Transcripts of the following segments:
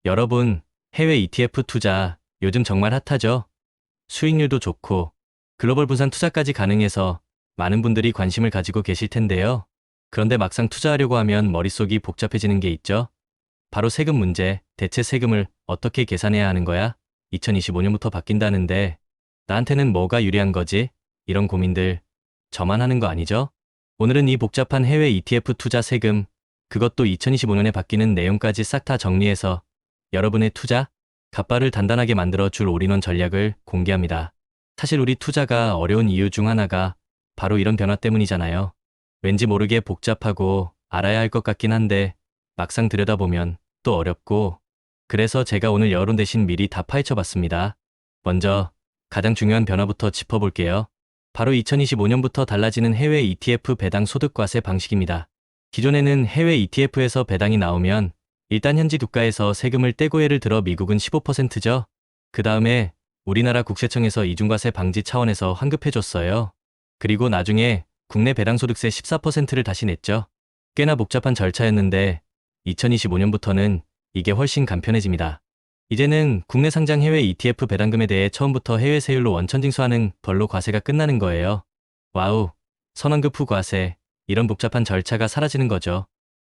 여러분, 해외 ETF 투자 요즘 정말 핫하죠? 수익률도 좋고 글로벌 분산 투자까지 가능해서 많은 분들이 관심을 가지고 계실 텐데요. 그런데 막상 투자하려고 하면 머릿속이 복잡해지는 게 있죠. 바로 세금 문제. 대체 세금을 어떻게 계산해야 하는 거야? 2025년부터 바뀐다는데 나한테는 뭐가 유리한 거지? 이런 고민들 저만 하는 거 아니죠? 오늘은 이 복잡한 해외 ETF 투자 세금, 그것도 2025년에 바뀌는 내용까지 싹 다 정리해서 여러분의 투자 갓바를 단단하게 만들어 줄 올인원 전략을 공개합니다. 사실 우리 투자가 어려운 이유 중 하나가 바로 이런 변화 때문이잖아요. 왠지 모르게 복잡하고 알아야 할 것 같긴 한데 막상 들여다보면 또 어렵고, 그래서 제가 오늘 여러분 대신 미리 다 파헤쳐 봤습니다. 먼저 가장 중요한 변화부터 짚어볼게요. 바로 2025년부터 달라지는 해외 ETF 배당 소득과세 방식입니다. 기존에는 해외 ETF에서 배당이 나오면 일단 현지 주가에서 세금을 떼고, 예를 들어 미국은 15%죠. 그 다음에 우리나라 국세청에서 이중과세 방지 차원에서 환급해줬어요. 그리고 나중에 국내 배당소득세 14%를 다시 냈죠. 꽤나 복잡한 절차였는데 2025년부터는 이게 훨씬 간편해집니다. 이제는 국내 상장 해외 ETF 배당금에 대해 처음부터 해외 세율로 원천 징수하는 벌로 과세가 끝나는 거예요. 와우, 선원급 후 과세, 이런 복잡한 절차가 사라지는 거죠.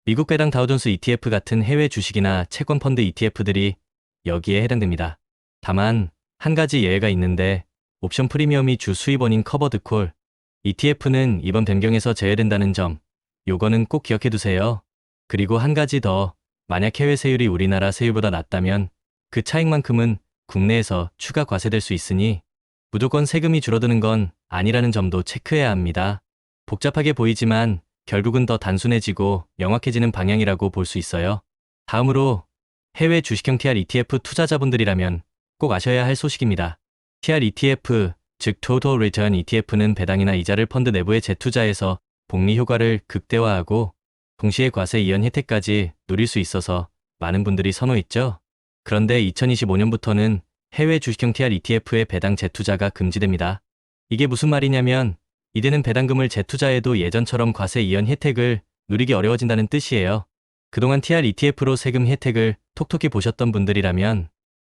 미국 배당 다우존스 ETF 같은 해외 주식이나 채권 펀드 ETF들이 여기에 해당됩니다. 다만 한 가지 예외가 있는데, 옵션 프리미엄이 주 수입원인 커버드 콜 ETF는 이번 변경에서 제외된다는 점, 요거는 꼭 기억해 두세요. 그리고 한 가지 더, 만약 해외 세율이 우리나라 세율보다 낮다면 그 차익만큼은 국내에서 추가 과세될 수 있으니 무조건 세금이 줄어드는 건 아니라는 점도 체크해야 합니다. 복잡하게 보이지만 결국은 더 단순해지고 명확해지는 방향이라고 볼 수 있어요. 다음으로 해외 주식형 TR ETF 투자자분들이라면 꼭 아셔야 할 소식입니다. TR ETF, 즉 Total Return ETF는 배당이나 이자를 펀드 내부에 재투자해서 복리 효과를 극대화하고 동시에 과세 이연 혜택까지 누릴 수 있어서 많은 분들이 선호했죠. 그런데 2025년부터는 해외 주식형 TR ETF의 배당 재투자가 금지됩니다. 이게 무슨 말이냐면 이제는 배당금을 재투자해도 예전처럼 과세 이연 혜택을 누리기 어려워진다는 뜻이에요. 그동안 TR ETF로 세금 혜택을 톡톡히 보셨던 분들이라면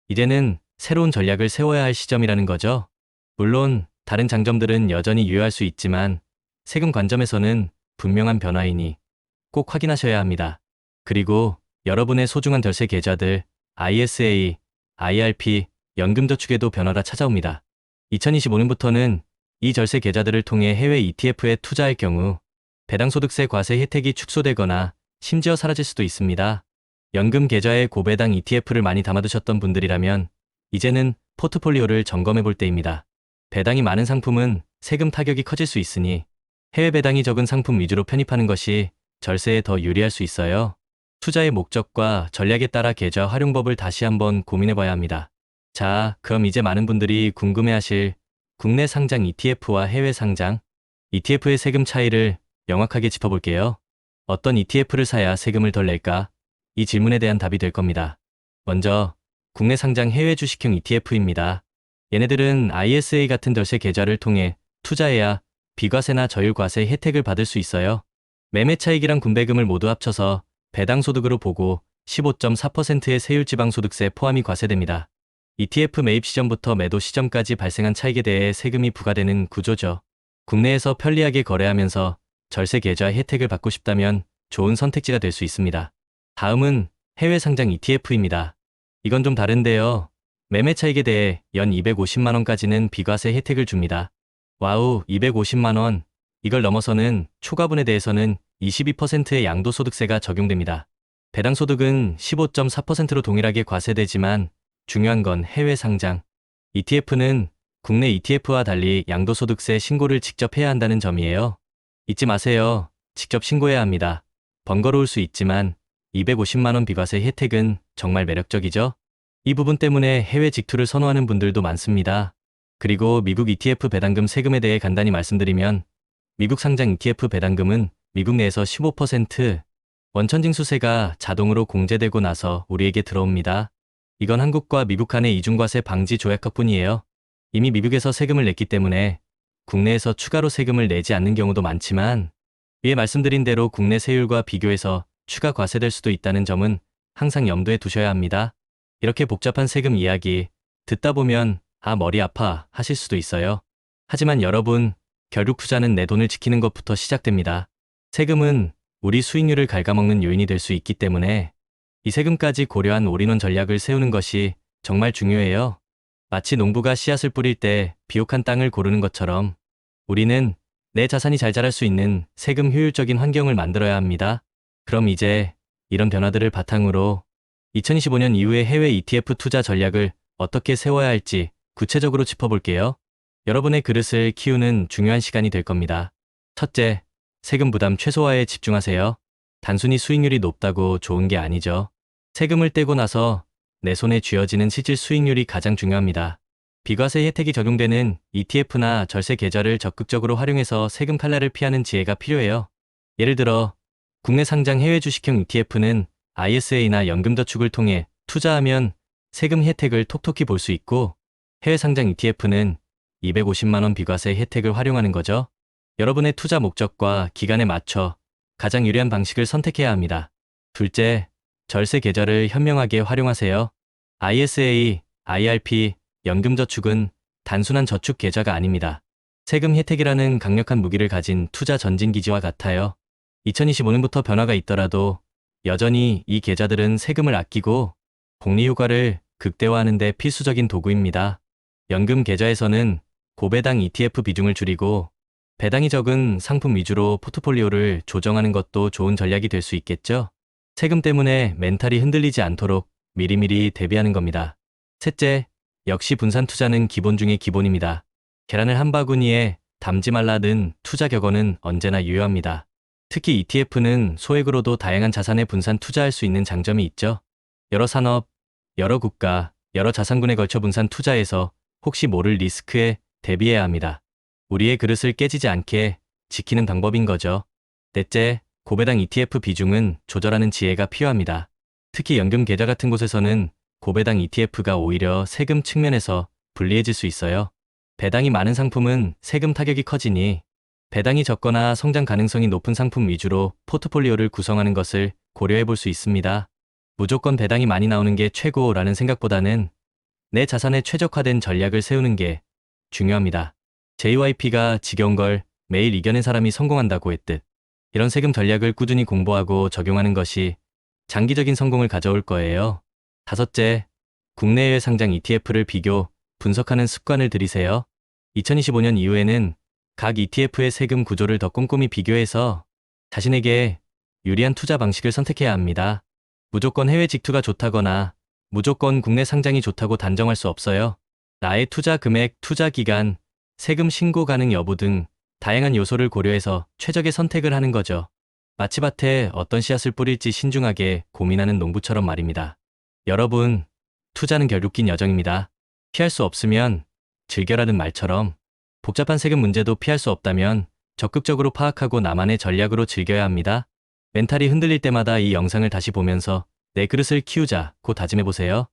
이제는 새로운 전략을 세워야 할 시점이라는 거죠. 물론 다른 장점들은 여전히 유효할 수 있지만 세금 관점에서는 분명한 변화이니 꼭 확인하셔야 합니다. 그리고 여러분의 소중한 절세 계좌들, ISA, IRP, 연금저축에도 변화가 찾아옵니다. 2025년부터는 이 절세 계좌들을 통해 해외 ETF에 투자할 경우 배당소득세 과세 혜택이 축소되거나 심지어 사라질 수도 있습니다. 연금 계좌에 고배당 ETF를 많이 담아두셨던 분들이라면 이제는 포트폴리오를 점검해 볼 때입니다. 배당이 많은 상품은 세금 타격이 커질 수 있으니 해외 배당이 적은 상품 위주로 편입하는 것이 절세에 더 유리할 수 있어요. 투자의 목적과 전략에 따라 계좌 활용법을 다시 한번 고민해 봐야 합니다. 자, 그럼 이제 많은 분들이 궁금해하실 국내 상장 ETF와 해외 상장 ETF의 세금 차이를 명확하게 짚어볼게요. 어떤 ETF를 사야 세금을 덜 낼까? 이 질문에 대한 답이 될 겁니다. 먼저 국내 상장 해외 주식형 ETF입니다. 얘네들은 ISA 같은 절세 계좌를 통해 투자해야 비과세나 저율과세 혜택을 받을 수 있어요. 매매 차익이랑 군배금을 모두 합쳐서 배당 소득으로 보고 15.4%의 세율지방소득세 포함이 과세됩니다. ETF 매입 시점부터 매도 시점까지 발생한 차익에 대해 세금이 부과되는 구조죠. 국내에서 편리하게 거래하면서 절세 계좌 혜택을 받고 싶다면 좋은 선택지가 될 수 있습니다. 다음은 해외 상장 ETF입니다. 이건 좀 다른데요. 매매 차익에 대해 연 250만 원까지는 비과세 혜택을 줍니다. 와우, 250만 원. 이걸 넘어서는 초과분에 대해서는 22%의 양도소득세가 적용됩니다. 배당소득은 15.4%로 동일하게 과세되지만 중요한 건 해외 상장 ETF는 국내 ETF와 달리 양도소득세 신고를 직접 해야 한다는 점이에요. 잊지 마세요. 직접 신고해야 합니다. 번거로울 수 있지만 250만 원 비과세 혜택은 정말 매력적이죠. 이 부분 때문에 해외 직투를 선호하는 분들도 많습니다. 그리고 미국 ETF 배당금 세금에 대해 간단히 말씀드리면 미국 상장 ETF 배당금은 미국 내에서 15% 원천징수세가 자동으로 공제되고 나서 우리에게 들어옵니다. 이건 한국과 미국 간의 이중과세 방지 조약화뿐이에요. 이미 미국에서 세금을 냈기 때문에 국내에서 추가로 세금을 내지 않는 경우도 많지만 위에 말씀드린 대로 국내 세율과 비교해서 추가 과세될 수도 있다는 점은 항상 염두에 두셔야 합니다. 이렇게 복잡한 세금 이야기 듣다 보면 아, 머리 아파 하실 수도 있어요. 하지만 여러분, 결국 투자는 내 돈을 지키는 것부터 시작됩니다. 세금은 우리 수익률을 갉아먹는 요인이 될 수 있기 때문에 이 세금까지 고려한 올인원 전략을 세우는 것이 정말 중요해요. 마치 농부가 씨앗을 뿌릴 때 비옥한 땅을 고르는 것처럼 우리는 내 자산이 잘 자랄 수 있는 세금 효율적인 환경을 만들어야 합니다. 그럼 이제 이런 변화들을 바탕으로 2025년 이후의 해외 ETF 투자 전략을 어떻게 세워야 할지 구체적으로 짚어볼게요. 여러분의 그릇을 키우는 중요한 시간이 될 겁니다. 첫째, 세금 부담 최소화에 집중하세요. 단순히 수익률이 높다고 좋은 게 아니죠. 세금을 떼고 나서 내 손에 쥐어지는 실질 수익률이 가장 중요합니다. 비과세 혜택이 적용되는 ETF나 절세 계좌를 적극적으로 활용해서 세금 칼날을 피하는 지혜가 필요해요. 예를 들어 국내 상장 해외 주식형 ETF는 ISA나 연금저축을 통해 투자하면 세금 혜택을 톡톡히 볼 수 있고 해외 상장 ETF는 250만 원 비과세 혜택을 활용하는 거죠. 여러분의 투자 목적과 기간에 맞춰 가장 유리한 방식을 선택해야 합니다. 둘째, 절세 계좌를 현명하게 활용하세요. ISA, IRP, 연금저축은 단순한 저축 계좌가 아닙니다. 세금 혜택이라는 강력한 무기를 가진 투자 전진기지와 같아요. 2025년부터 변화가 있더라도 여전히 이 계좌들은 세금을 아끼고 복리 효과를 극대화하는 데 필수적인 도구입니다. 연금 계좌에서는 고배당 ETF 비중을 줄이고 배당이 적은 상품 위주로 포트폴리오를 조정하는 것도 좋은 전략이 될 수 있겠죠. 세금 때문에 멘탈이 흔들리지 않도록 미리미리 대비하는 겁니다. 셋째, 역시 분산 투자는 기본 중의 기본입니다. 계란을 한 바구니에 담지 말라는 투자 격언은 언제나 유효합니다. 특히 ETF는 소액으로도 다양한 자산에 분산 투자할 수 있는 장점이 있죠. 여러 산업, 여러 국가, 여러 자산군에 걸쳐 분산 투자해서 혹시 모를 리스크에 대비해야 합니다. 우리의 그릇을 깨지지 않게 지키는 방법인 거죠. 넷째, 고배당 ETF 비중은 조절하는 지혜가 필요합니다. 특히 연금 계좌 같은 곳에서는 고배당 ETF가 오히려 세금 측면에서 불리해질 수 있어요. 배당이 많은 상품은 세금 타격이 커지니 배당이 적거나 성장 가능성이 높은 상품 위주로 포트폴리오를 구성하는 것을 고려해 볼 수 있습니다. 무조건 배당이 많이 나오는 게 최고라는 생각보다는 내 자산에 최적화된 전략을 세우는 게 중요합니다. JYP가 지겨운 걸 매일 이겨낸 사람이 성공한다고 했듯 이런 세금 전략을 꾸준히 공부하고 적용하는 것이 장기적인 성공을 가져올 거예요. 다섯째, 국내외 상장 ETF를 비교, 분석하는 습관을 들이세요. 2025년 이후에는 각 ETF의 세금 구조를 더 꼼꼼히 비교해서 자신에게 유리한 투자 방식을 선택해야 합니다. 무조건 해외 직투가 좋다거나 무조건 국내 상장이 좋다고 단정할 수 없어요. 나의 투자 금액, 투자 기간, 세금 신고 가능 여부 등 다양한 요소를 고려해서 최적의 선택을 하는 거죠. 마치밭에 어떤 씨앗을 뿌릴지 신중하게 고민하는 농부처럼 말입니다. 여러분, 투자는 결국 긴 여정입니다. 피할 수 없으면 즐겨라는 말처럼 복잡한 세금 문제도 피할 수 없다면 적극적으로 파악하고 나만의 전략으로 즐겨야 합니다. 멘탈이 흔들릴 때마다 이 영상을 다시 보면서 내 그릇을 키우자고 다짐해보세요.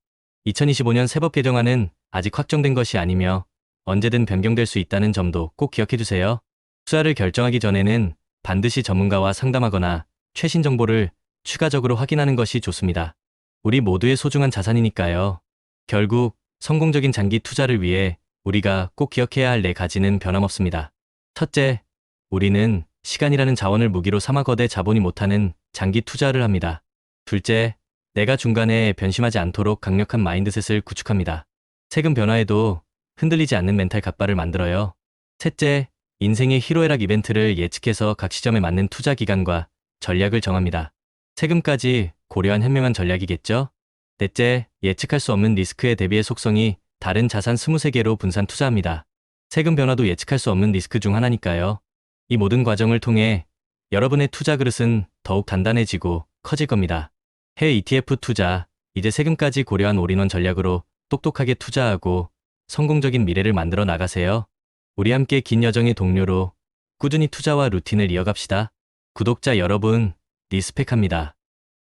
2025년 세법 개정안은 아직 확정된 것이 아니며 언제든 변경될 수 있다는 점도 꼭 기억해주세요. 투자를 결정하기 전에는 반드시 전문가와 상담하거나 최신 정보를 추가적으로 확인하는 것이 좋습니다. 우리 모두의 소중한 자산이니까요. 결국 성공적인 장기 투자를 위해 우리가 꼭 기억해야 할 네 가지는 변함없습니다. 첫째, 우리는 시간이라는 자원을 무기로 삼아 거대 자본이 못하는 장기 투자를 합니다. 둘째, 내가 중간에 변심하지 않도록 강력한 마인드셋을 구축합니다. 세금 변화에도 흔들리지 않는 멘탈 갑바를 만들어요. 셋째, 인생의 희로애락 이벤트를 예측해서 각 시점에 맞는 투자 기간과 전략을 정합니다. 세금까지 고려한 현명한 전략이겠죠? 넷째, 예측할 수 없는 리스크에 대비해 속성이 다른 자산 23개로 분산 투자합니다. 세금 변화도 예측할 수 없는 리스크 중 하나니까요. 이 모든 과정을 통해 여러분의 투자 그릇은 더욱 단단해지고 커질 겁니다. 해외 ETF 투자, 이제 세금까지 고려한 올인원 전략으로 똑똑하게 투자하고 성공적인 미래를 만들어 나가세요. 우리 함께 긴 여정의 동료로 꾸준히 투자와 루틴을 이어갑시다. 구독자 여러분, 리스펙합니다.